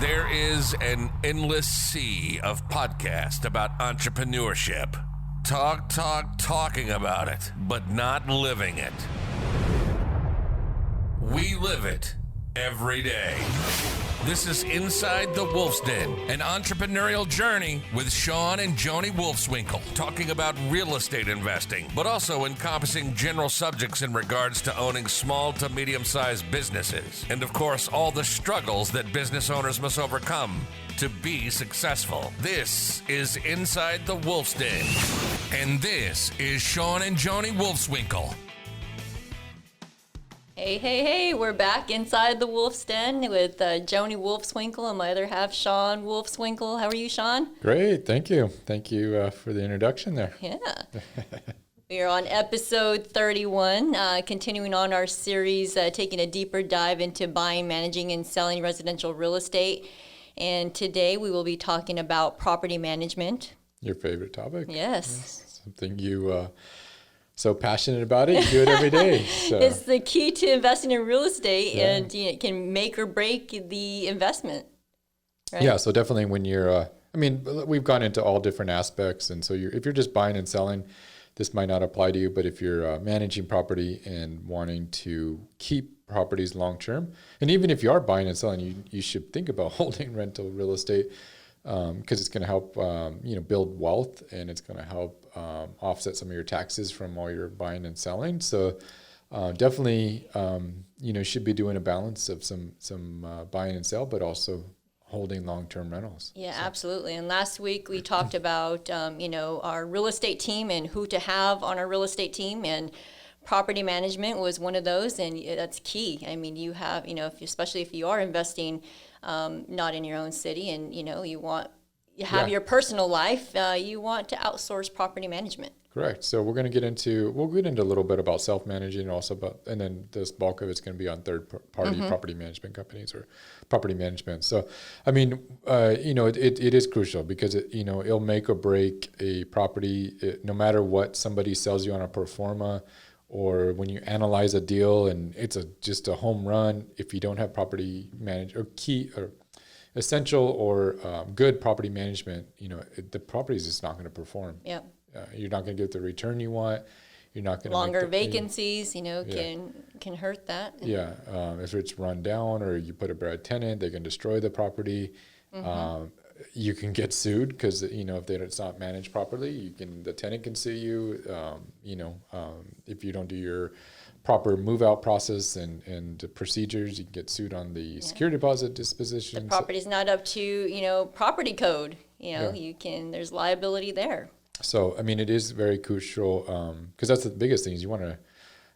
There is an endless sea of podcasts about entrepreneurship. Talking about it, but not living it. We live it every day. This is Inside the Wolf's Den, an entrepreneurial journey with Shawn and Joni Wolfswinkle, talking about real estate investing, but also encompassing general subjects in regards to owning small to medium-sized businesses. And of course, all the struggles that business owners must overcome to be successful. This is Inside the Wolf's Den. And this is Shawn and Joni Wolfswinkle. Hey, we're back inside the Wolf's Den with Joni Wolfswinkle and my other half, Shawn Wolfswinkle. How are you, Shawn? Great, thank you. Thank you for the introduction there. Yeah. We are on episode 31, continuing on our series, taking a deeper dive into buying, managing, and selling residential real estate. And today we will be talking about property management. Your favorite topic? Yes. Something you... so passionate about it, you do it every day. So. It's the key to investing in real estate, and it can make or break the investment. Right? Yeah, so definitely when you're, we've gone into all different aspects, and so if you're just buying and selling, this might not apply to you, but if you're managing property and wanting to keep properties long-term, and even if you are buying and selling, you should think about holding rental real estate, because it's going to help, build wealth, and it's going to help offset some of your taxes from all your buying and selling. So definitely, should be doing a balance of some buying and sell, but also holding long-term rentals. Yeah, so. Absolutely. And last week we talked about, our real estate team and who to have on our real estate team, and property management was one of those, and that's key. I mean, you have, especially if you are investing not in your own city, and you have your personal life, you want to outsource property management. Correct. So we'll get into a little bit about self-managing, and then this bulk of it's going to be on third-party property management companies or property management. So, it is crucial because it'll make or break a property, no matter what somebody sells you on a pro forma, or when you analyze a deal and it's just a home run. If you don't have property essential or good property management, the property is just not going to perform. Yep. You're not going to get the return you want. You're not going to longer vacancies, can hurt that. Yeah, if it's run down or you put a bad tenant, they can destroy the property. You can get sued because if it's not managed properly, the tenant can sue you. If you don't do your proper move-out process and procedures, you can get sued on the security deposit disposition. The property's not up to property code. There's liability there. So it is very crucial because that's the biggest thing is you want to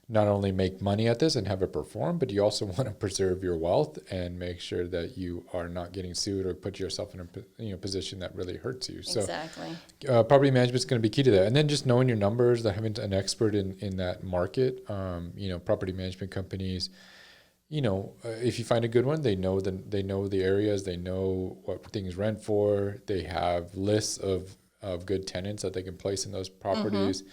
not only make money at this and have it perform, but you also want to preserve your wealth and make sure that you are not getting sued or put yourself in a position that really hurts you. Exactly. So property management is going to be key to that. And then just knowing your numbers, having an expert in that market, property management companies, if you find a good one, they know the areas, they know what things rent for, they have lists of good tenants that they can place in those properties.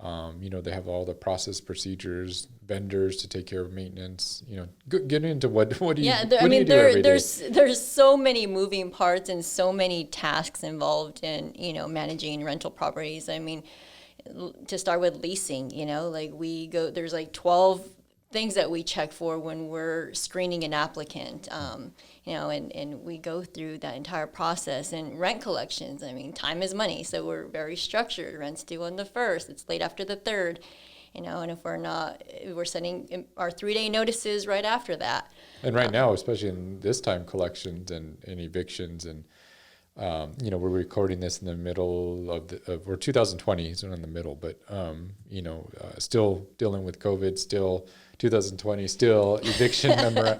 They have all the process procedures, vendors to take care of maintenance. Get into what do you? Yeah, there's so many moving parts and so many tasks involved in managing rental properties. To start with leasing, there's 12 things that we check for when we're screening an applicant. And we go through that entire process. And rent collections, time is money, so we're very structured. Rent's due on the 1st, it's late after the 3rd, and if we're not, we're sending our 3-day notices right after that. And right now, especially in this time, collections and evictions, and we're recording this in the middle of 2020, so in the middle, but still dealing with COVID, still 2020, still eviction moratorium.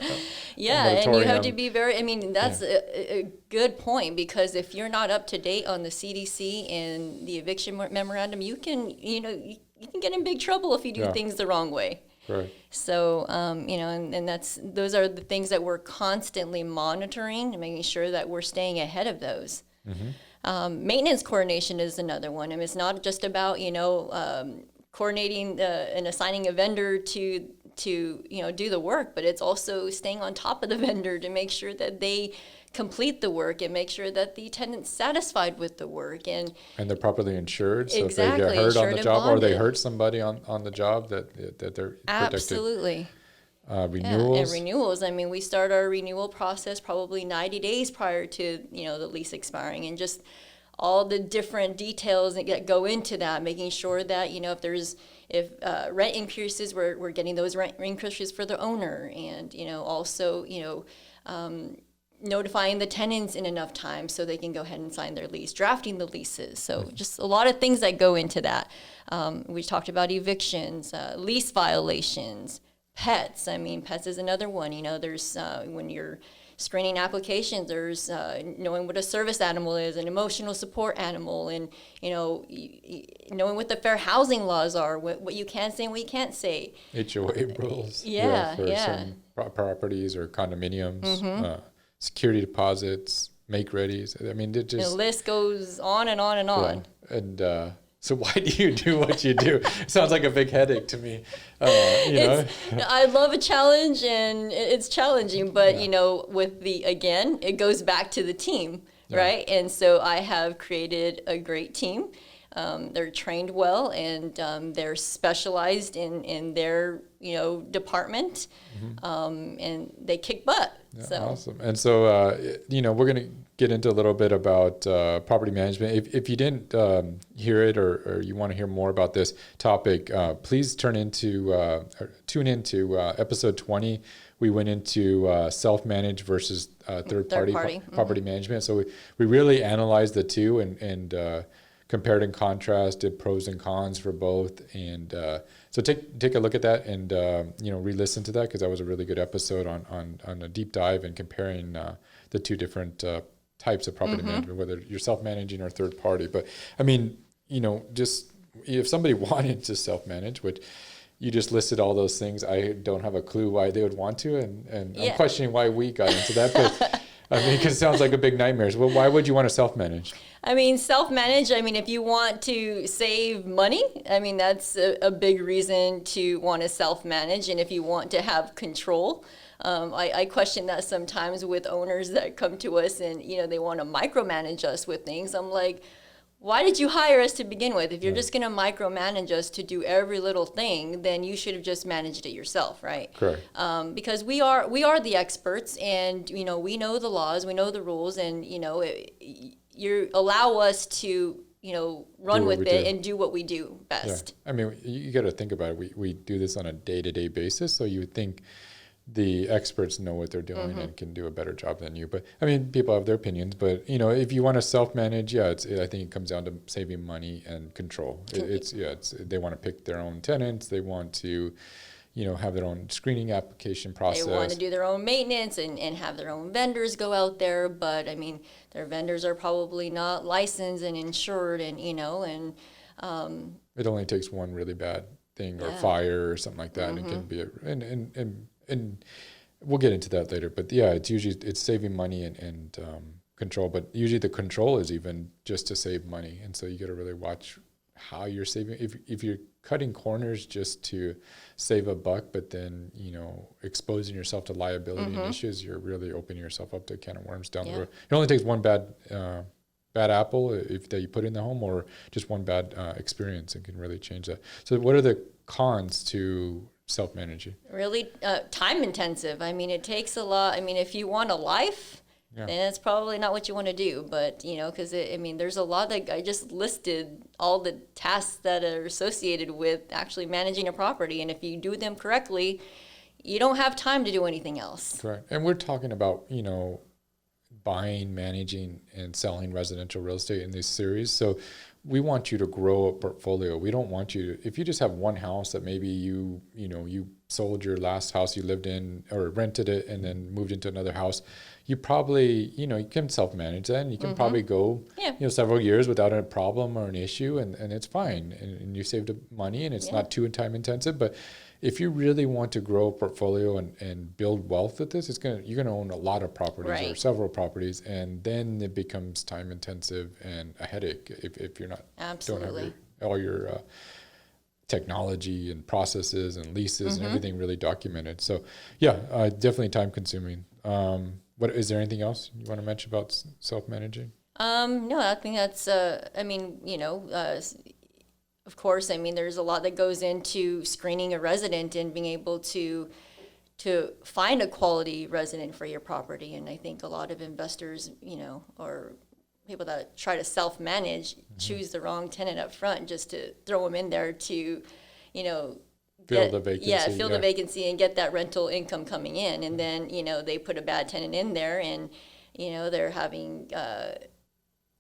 And you have to be that's a good point, because if you're not up to date on the CDC and the eviction memorandum, you can get in big trouble if you do things the wrong way. Right. So, and those are the things that we're constantly monitoring and making sure that we're staying ahead of those. Maintenance coordination is another one. It's not just about, coordinating and assigning a vendor to do the work, but it's also staying on top of the vendor to make sure that they complete the work and make sure that the tenant's satisfied with the work and they're properly insured. So exactly, if they get hurt on insured the and job or they bonded. hurt somebody on the job, that they're protected. Absolutely. Renewals. Yeah, and renewals. I mean, we start our renewal process probably 90 days prior to the lease expiring, and just all the different details that go into that, making sure that if rent increases, we're getting those rent increases for the owner, and also notifying the tenants in enough time so they can go ahead and sign their lease, drafting the leases. So just a lot of things that go into that. We talked about evictions, lease violations, pets. I mean, pets is another one. There's when you're screening applications, there's knowing what a service animal is, an emotional support animal, and knowing what the fair housing laws are, what you can say and what you can't say. HOA rules. Yeah. For some properties or condominiums, security deposits, make-readies. I mean, it just... The list goes on and on and on. And so why do you do what you do? It sounds like a big headache to me. I love a challenge, and it's challenging, but it goes back to the team, right? And so I have created a great team. They're trained well, and they're specialized in their department, and they kick butt. Yeah, So awesome. And so we're going to get into a little bit about property management. If you didn't hear it or you want to hear more about this topic, please tune into episode 20. We went into self-managed versus third-party property management. So we really analyzed the two and compared and contrasted pros and cons for both. And so take a look at that and re-listen to that, because that was a really good episode on a deep dive and comparing the two different types of property management, whether you're self-managing or third party. But I mean, just if somebody wanted to self-manage, which you just listed all those things, I don't have a clue why they would want to, and I'm questioning why we got into that. But I mean, because it sounds like a big nightmare. Well, why would you want to self-manage? I mean, self-manage, if you want to save money, that's a big reason to want to self-manage. And if you want to have control, I question that sometimes with owners that come to us and, they want to micromanage us with things. I'm like, why did you hire us to begin with? If you're just going to micromanage us to do every little thing, then you should have just managed it yourself, right? Correct. Because we are the experts, and we know the laws, we know the rules, and you allow us to run with it and do what we do best. Yeah. I mean, you got to think about it. We do this on a day-to-day basis, so you would think the experts know what they're doing and can do a better job than you. But I mean, people have their opinions. But if you want to self-manage, I think it comes down to saving money and control. They want to pick their own tenants. They want to, have their own screening application process. They want to do their own maintenance and have their own vendors go out there. But I mean, their vendors are probably not licensed and insured, and it only takes one really bad thing or fire or something like that, and it can be and we'll get into that later. But it's saving money and control. But usually the control is even just to save money, and so you got to really watch how you're saving. If you're cutting corners just to save a buck, but then exposing yourself to liability and issues, you're really opening yourself up to a can of worms down the road. It only takes one bad apple that you put in the home, or just one bad experience, and can really change that. So what are the cons to self-managing? Really time intensive. I mean, it takes a lot. I mean, if you want a life, then it's probably not what you want to do. But because there's a lot that I just listed, all the tasks that are associated with actually managing a property, and if you do them correctly, you don't have time to do anything else. Correct. And we're talking about buying, managing, and selling residential real estate in this series. So we want you to grow a portfolio. We don't want you to, if you just have one house that maybe you sold your last house you lived in or rented it and then moved into another house, you probably, you can self-manage that, and you can probably go, several years without a problem or an issue, and it's fine. And you saved money, and it's not too time intensive. But if you really want to grow a portfolio and build wealth with this, you're gonna own a lot of properties or several properties, and then it becomes time intensive and a headache if you're not don't have all your technology and processes and leases and everything really documented. So yeah, definitely time consuming. What is there anything else you want to mention about self-managing? No, I think that's, of course, I mean, there's a lot that goes into screening a resident and being able to find a quality resident for your property. And I think a lot of investors, or people that try to self-manage, choose the wrong tenant up front just to throw them in there to, Fill the vacancy. Fill the vacancy and get that rental income coming in. And then, they put a bad tenant in there and, they're having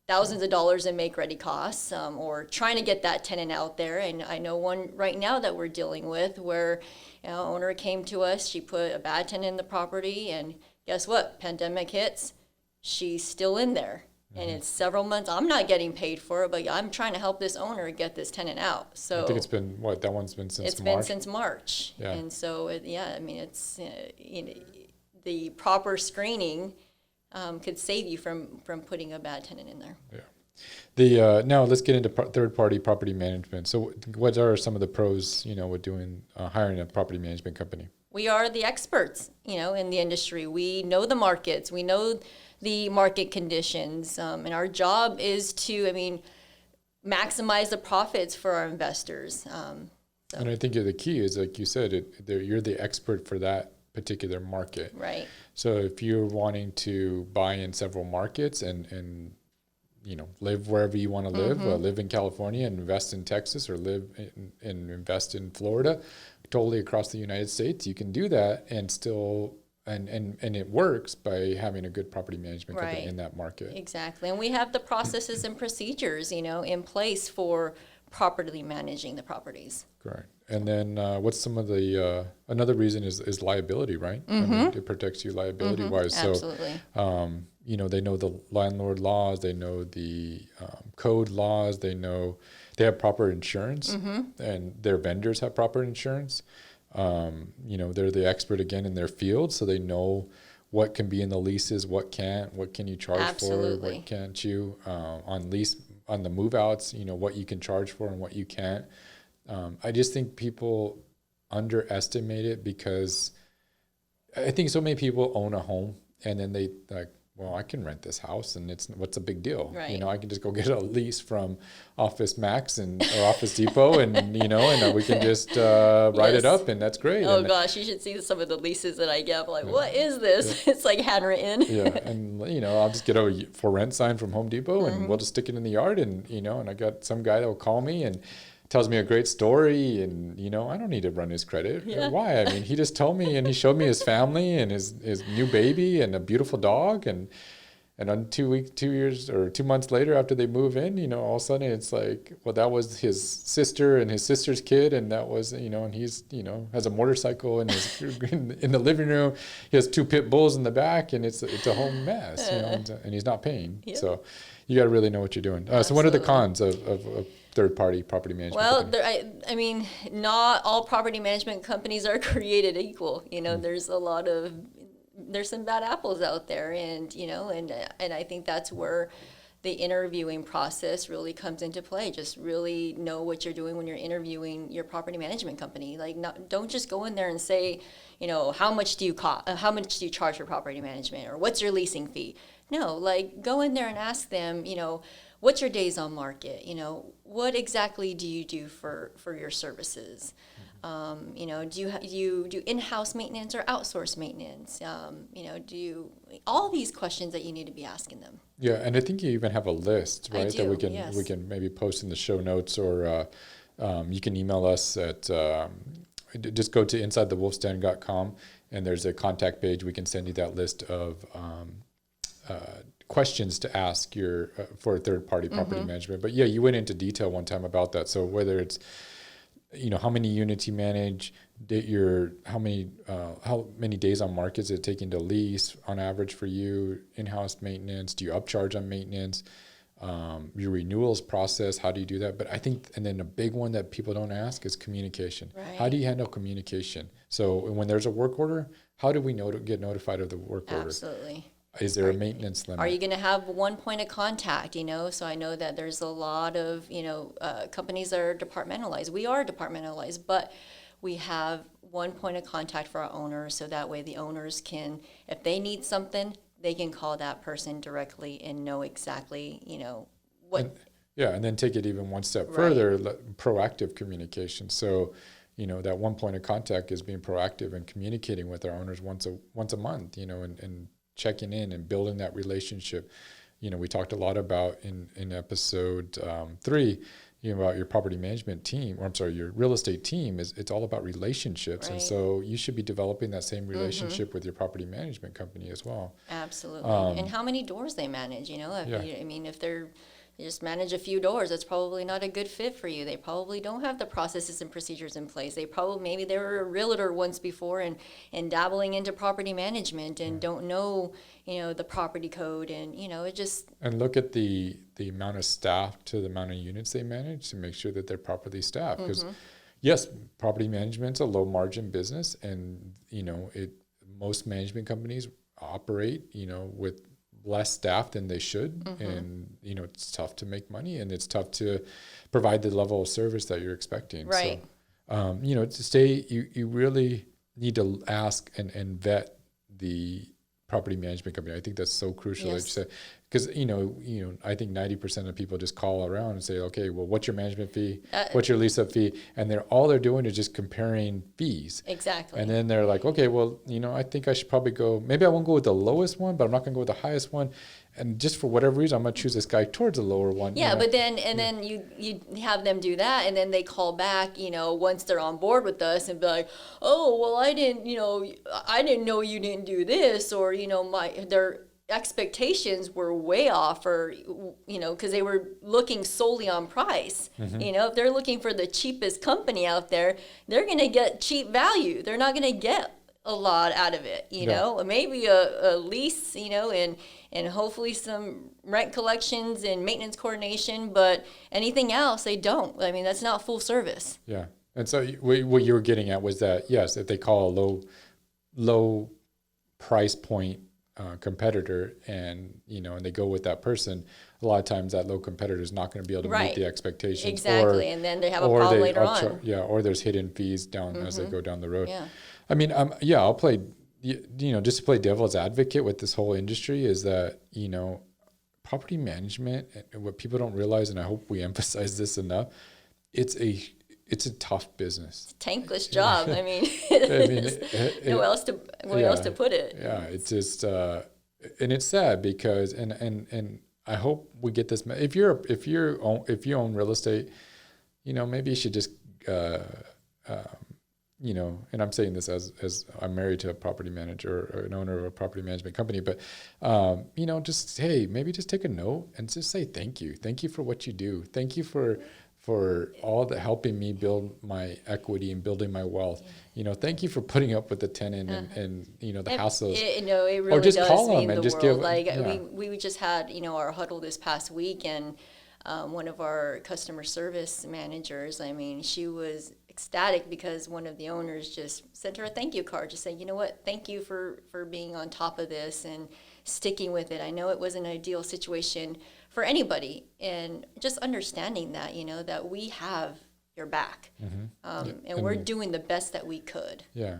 thousands of dollars in make-ready costs, or trying to get that tenant out there. And I know one right now that we're dealing with where, owner came to us, she put a bad tenant in the property, and guess what? Pandemic hits, she's still in there. And it's several months. I'm not getting paid for it, but I'm trying to help this owner get this tenant out. So I think it's been, that one's been since March? It's been since March. Yeah. And so, it's, the proper screening could save you from putting a bad tenant in there. Yeah. Now let's get into third-party property management. So what are some of the pros, with doing hiring a property management company? We are the experts, in the industry. We know the markets. We know the market conditions. And our job is to, maximize the profits for our investors. And I think the key is, like you said, you're the expert for that particular market. Right. So if you're wanting to buy in several markets and live wherever you want to live, live in California and invest in Texas, or live and invest in Florida, totally across the United States, you can do that and still, and it works by having a good property management company in that market. Exactly. And we have the processes and procedures, in place for properly managing the properties. Correct. And then what's some of the, another reason is liability, right? I mean, it protects you liability-wise. Absolutely. So, they know the landlord laws, they know the code laws, they have proper insurance, and their vendors have proper insurance. They're the expert, again, in their field, so they know what can be in the leases, what can't, what can you charge for, what can't you, on the move-outs, what you can charge for and what you can't. I just think people underestimate it, because I think so many people own a home and then they well, I can rent this house and what's a big deal? Right. I can just go get a lease from Office Max or Office Depot and, and we can just write it up, and that's great. Oh, gosh, you should see some of the leases that I get. I'm like, what is this? Yeah. It's like handwritten. Yeah, and, I'll just get a for rent sign from Home Depot and we'll just stick it in the yard, and, and I got some guy that will call me and tells me a great story, and I don't need to run his credit. Yeah. Why? I mean, he just told me, and he showed me his family and his new baby and a beautiful dog, and on 2 months later after they move in, all of a sudden it's like, well, that was his sister and his sister's kid, and that was, and he's has a motorcycle in in the living room. He has 2 pit bulls in the back, and it's a whole mess, and he's not paying. Yep. So you got to really know what you're doing. So what are the cons of third-party property management? Well, I mean, not all property management companies are created equal. There's some bad apples out there, and and I think that's where the interviewing process really comes into play. Just really know what you're doing when you're interviewing your property management company. Don't just go in there and say, how much do you charge for property management, or what's your leasing fee? No, go in there and ask them, what's your days on market? What exactly do you do for your services? Do you do in-house maintenance or outsource maintenance? Do you, all these questions that you need to be asking them. Yeah, and I think you even have a list, right? I do, that we can maybe post in the show notes, or you can email us at just go to insidethewolfsden.com, and there's a contact page. We can send you that list of questions to ask for a third-party property management. But yeah, you went into detail one time about that. So whether it's how many units you manage, how many days on market is it taking to lease on average for you, in-house maintenance, do you upcharge on maintenance, your renewals process, how do you do that? But I think, and then a big one that people don't ask is communication. Right. How do you handle communication? So when there's a work order, how do we get notified of the work order? Absolutely. Is there a maintenance limit? Are you going to have one point of contact, So I know that there's a lot of, companies that are departmentalized. We are departmentalized, but we have one point of contact for our owners, so that way the owners can, if they need something, they can call that person directly and know exactly, what. And then take it even one step further, proactive communication. So, that one point of contact is being proactive and communicating with our owners once a month, and checking in and building that relationship. We talked a lot about in episode 3, about your property management team, your real estate team. It's all about relationships. And so you should be developing that same relationship with your property management company as well. Absolutely. And how many doors they manage, if they're just manage a few doors, that's probably not a good fit for you. They probably don't have the processes and procedures in place. Maybe they were a realtor once before and dabbling into property management and don't know, the property code, and it just. And look at the amount of staff to the amount of units they manage to make sure that they're properly staffed. Because yes, property management's a low margin business, and most management companies operate with less staff than they should, and it's tough to make money, and it's tough to provide the level of service that you're expecting. Right. So, to stay, you really need to ask and vet the property management company. I think that's so crucial. Yes. Because I think 90% of people just call around and say, okay, well, what's your management fee? What's your lease up fee? And all they're doing is just comparing fees. Exactly. And then they're like, okay, well, I think I should probably maybe I won't go with the lowest one, but I'm not going to go with the highest one. And just for whatever reason, I'm going to choose this guy towards the lower one. Yeah, but then you have them do that, and then they call back, once they're on board with us, and be like, oh, well, I didn't know you didn't do this, or their expectations were way off, or because they were looking solely on price. If they're looking for the cheapest company out there, they're going to get cheap value. They're not going to get a lot out of it, maybe a lease, and hopefully some rent collections and maintenance coordination, but anything else they don't. I mean, that's not full service. Yeah. And so what you were getting at was that, yes, if they call a low price point competitor, and and they go with that person, a lot of times that low competitor is not going to be able to meet the expectations. Exactly. And then they have a problem later on. Or there's hidden fees down as they go down the road. Yeah. I mean, I'll play, just to play devil's advocate with this whole industry, is that, property management, and what people don't realize, and I hope we emphasize this enough, it's a tough business. Tankless job. I mean, nowhere else to put it. Yeah, it's just, and it's sad because, and I hope we get this. If you own real estate, maybe you should just, and I'm saying this as I'm married to a property manager or an owner of a property management company, but, maybe just take a note and just say, thank you for what you do. Thank you for all the helping me build my equity and building my wealth. Thank you for putting up with the tenant and the hassles. It really or just does call mean them and the just world. give. We just had our huddle this past week, and one of our customer service managers, she was ecstatic because one of the owners just sent her a thank you card, just saying, you know what, thank you for being on top of this and sticking with it. I know it wasn't an ideal situation for anybody, and just understanding that, that we have your back, and we're doing the best that we could. Yeah.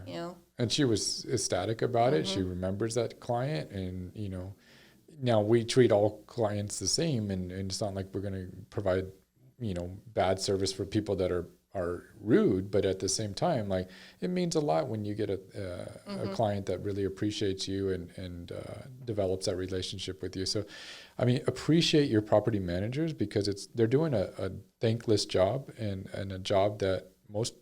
And she was ecstatic about it. She remembers that client, and now we treat all clients the same, and it's not like we're going to provide bad service for people that are rude, but at the same time, it means a lot when you get a client that really appreciates you and develops that relationship with you. So, appreciate your property managers, because they're doing a thankless job and a job that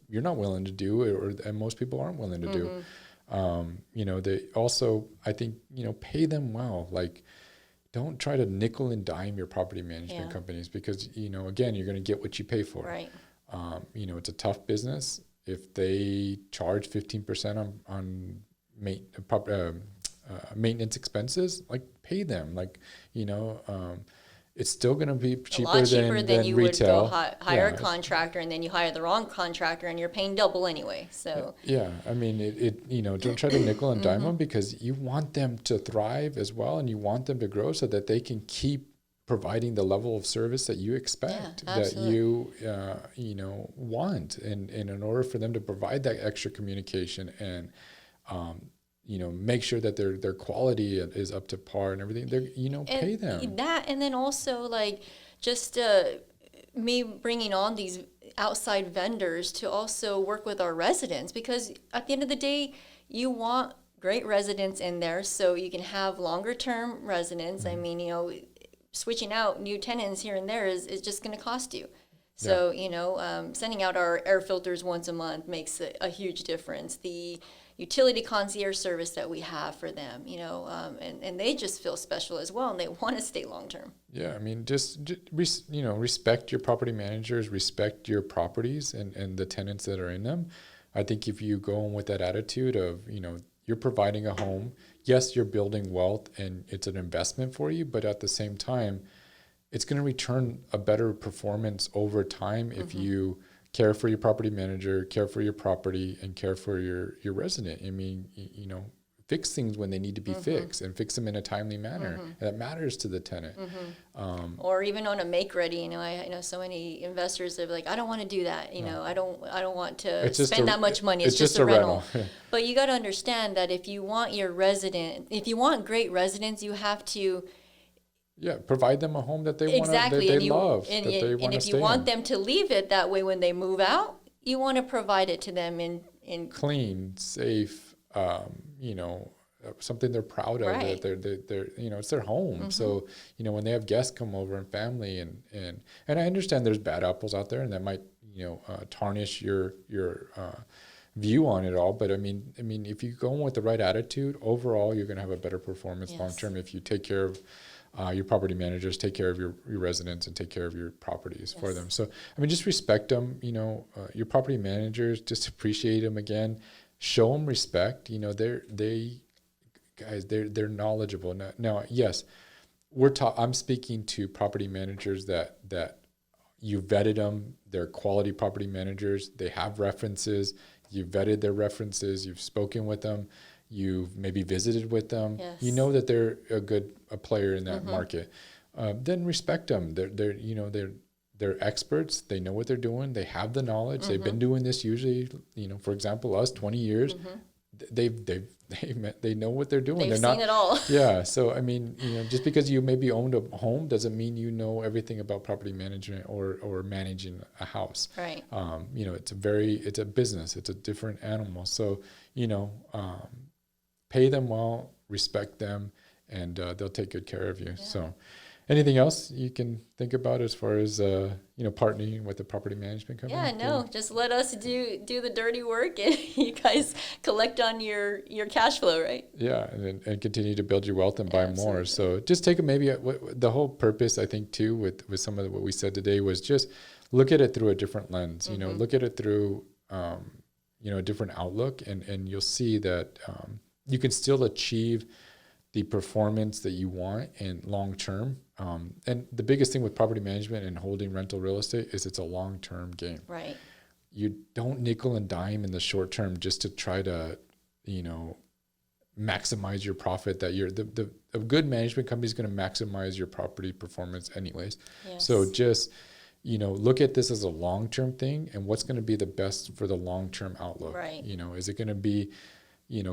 you're not willing to do, and most people aren't willing to do. They also, I think, pay them well. Don't try to nickel and dime your property management companies, because, again, you're going to get what you pay for. Right. It's a tough business. If they charge 15% on maintenance expenses, pay them. it's still going to be A cheaper lot cheaper than you retail. would go hire Yeah. a contractor, and then you hire the wrong contractor and you're paying double anyway. So Yeah, I mean, don't try to nickel and dime them, because you want them to thrive as well, and you want them to grow so that they can keep providing the level of service that you expect, that absolutely. you want, and in order for them to provide that extra communication and make sure that their quality is up to par and everything, pay them. That, and then also like just me bringing on these outside vendors to also work with our residents, because at the end of the day, you want great residents in there so you can have longer term residents. I mean, switching out new tenants here and there is just going to cost you. So, sending out our air filters once a month makes a huge difference. The utility concierge service that we have for them, and they just feel special as well, and they want to stay long term. Yeah, I mean, just respect your property managers, respect your properties and the tenants that are in them. I think if you go in with that attitude of, you're providing a home, yes, you're building wealth and it's an investment for you, but at the same time, it's going to return a better performance over time if you care for your property manager, care for your property, and care for your resident. I mean, fix things when they need to be fixed, and fix them in a timely manner. And that matters to the tenant. Or even on a make-ready, I know so many investors are like, I don't want to do that. I don't want to spend that much money. It's just a rental. But you got to understand that if you want great residents, you have to provide them a home that they want, that they love, that they want to stay in. And if you want them to leave it that way when they move out, you want to provide it to them in clean, safe, something they're proud of. Right. That they're it's their home. So when they have guests come over and family, and I understand there's bad apples out there, and that might tarnish your view on it all. But I mean, if you go in with the right attitude, overall you're going to have a better performance long term if you take care of your property managers, take care of your residents, and take care of your properties for them. So, just respect them, your property managers, just appreciate them again, show them respect. They're knowledgeable. Now, yes, I'm speaking to property managers that you vetted them, they're quality property managers, they have references, you've vetted their references, you've spoken with them, you've maybe visited with them, you know that they're a player in that market, then respect them. They're experts. They know what they're doing. They have the knowledge. They've been doing this usually, for example, us 20 years. They know what they're doing. They've seen it all. Yeah. So just because you maybe owned a home doesn't mean you know everything about property management or managing a house. Right. It's a business. It's a different animal. So pay them well, respect them, and they'll take good care of you. Yeah. So anything else you can think about as far as partnering with the property management company? Yeah, no, just let us do the dirty work, and you guys collect on your cash flow, right? Yeah, and continue to build your wealth and buy more. So just take the whole purpose, I think, too, with some of what we said today was just look at it through a different lens. Look at it through a different outlook, and you'll see that you can still achieve the performance that you want in long term. And the biggest thing with property management and holding rental real estate is it's a long term game. Right. You don't nickel and dime in the short term just to try to, maximize your profit that year. A good management company is going to maximize your property performance anyways. Yes. So just, look at this as a long term thing, and what's going to be the best for the long term outlook. Right. Is it going to be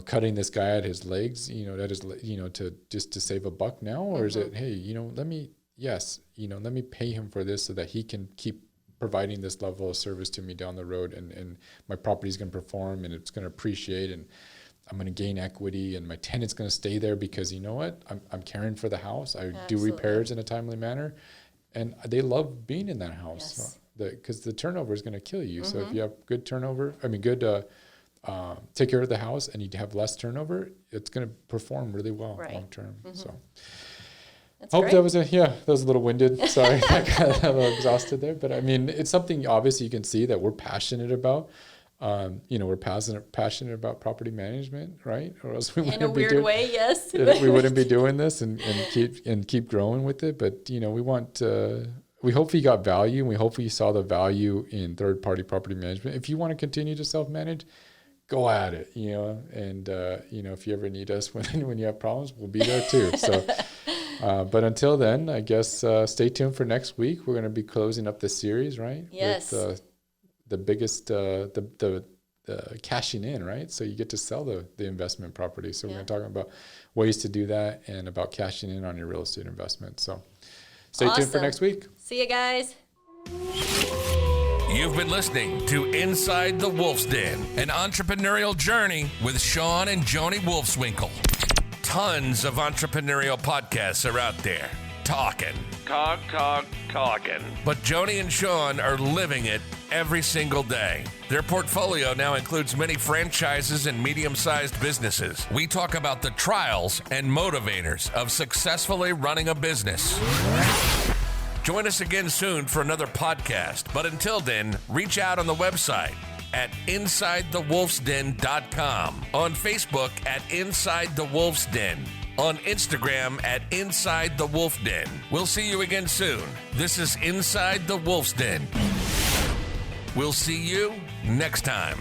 cutting this guy at his legs, to save a buck now? Or is it, hey, let me pay him for this so that he can keep providing this level of service to me down the road, and my property's going to perform, and it's going to appreciate, and I'm going to gain equity, and my tenant's going to stay there because I'm caring for the house. I do repairs in a timely manner, and they love being in that house because the turnover is going to kill you. So if you have good turnover, take care of the house, and you have less turnover, it's going to perform really well long term. So hope that was that was a little winded. Sorry, I got a little exhausted there, but it's something obviously you can see that we're passionate about. we're passionate about property management, right? Or else we in a weird way, yes. we wouldn't be doing this and keep growing with it. But we hope you got value, and we hope you saw the value in third party property management. If you want to continue to self manage, go at it, and if you ever need us when you have problems, we'll be there too. So, but until then, I guess stay tuned for next week. We're going to be closing up the series, right? Yes. With the biggest the cashing in, right? So you get to sell the investment property. So we're going to talk about ways to do that and about cashing in on your real estate investment. So stay tuned for next week. See you guys. You've been listening to Inside the Wolf's Den, an entrepreneurial journey with Shawn and Joni Wolfswinkle. Tons of entrepreneurial podcasts are out there. Talking. But Joni and Shawn are living it every single day. Their portfolio now includes many franchises and medium-sized businesses. We talk about the trials and motivators of successfully running a business. Join us again soon for another podcast. But until then, reach out on the website at InsideTheWolfsDen.com, on Facebook at Inside the Wolf's Den, on Instagram at Inside the Wolf Den. We'll see you again soon. This is Inside the Wolf's Den. We'll see you next time.